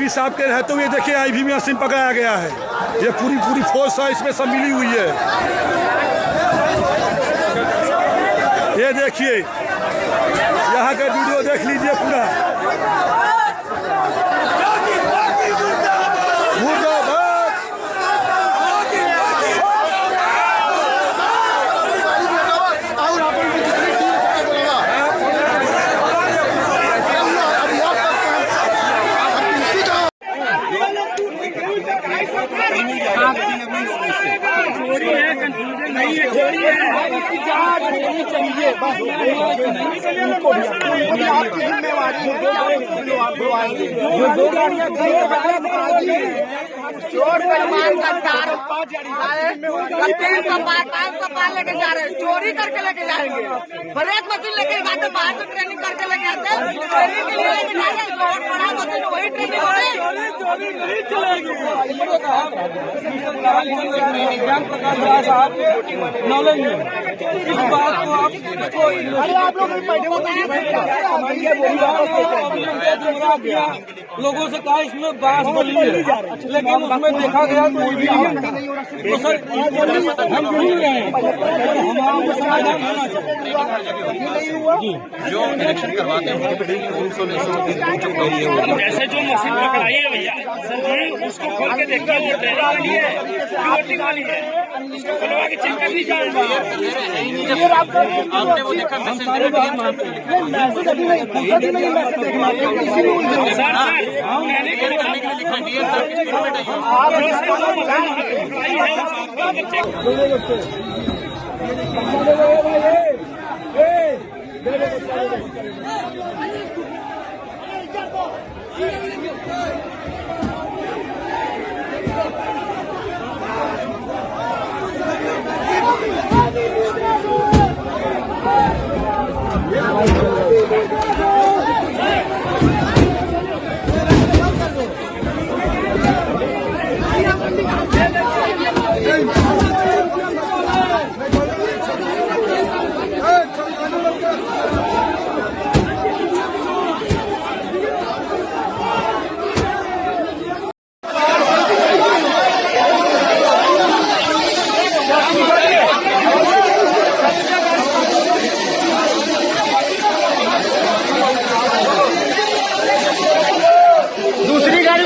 IG साहब के रहते हुए देखिए आईवी में मशीन पकड़ाया गया है। ये पूरी फोर्स है इसमें सब मिली हुई है। ये देखिए यहाँ का वीडियो देख लीजिए पूरा। चोरी है, कंफ्यूजन नहीं है, चोरी है। इसकी जांच होनी चाहिए बस। आपकी जिम्मेवारी है। दो गाड़ियां चोर परिवार का तार तीन का पार लेके जा रहे हैं, चोरी करके लेके जाएंगे। ब्रेक मशीन लेके जाते, बाहर से ट्रेनिंग करके लेके आते, ट्रेनिंग के लिए लेके जा रहे हैं। बहुत बड़ा मशीन वही ट्रेनिंग हो रही है। चोरी नहीं चलेगी। साहब नॉलेज है इस बात को आप लोग लोगों से कहा इसमें बांस बल्ली है, लेकिन उसमें देखा गया कोई भी नहीं था। तो सर हम भूल रहे हैं, हमारा समाधान होना चाहिए। जो इलेक्शन करवाते हैं जैसे जो मशीन पकड़ाई है भैया सर उसको खोल के देखिए, वो ट्रेनिंग वाली है, वोटिंग वाली है, उसको खुलवा के चेक कर लीजिए। आपने वो देखा दूसरी गाड़ी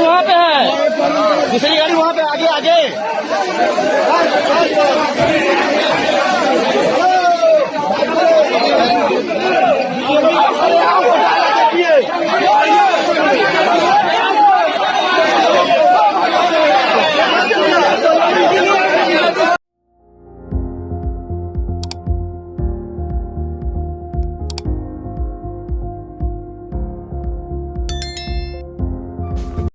वहाँ पे आगे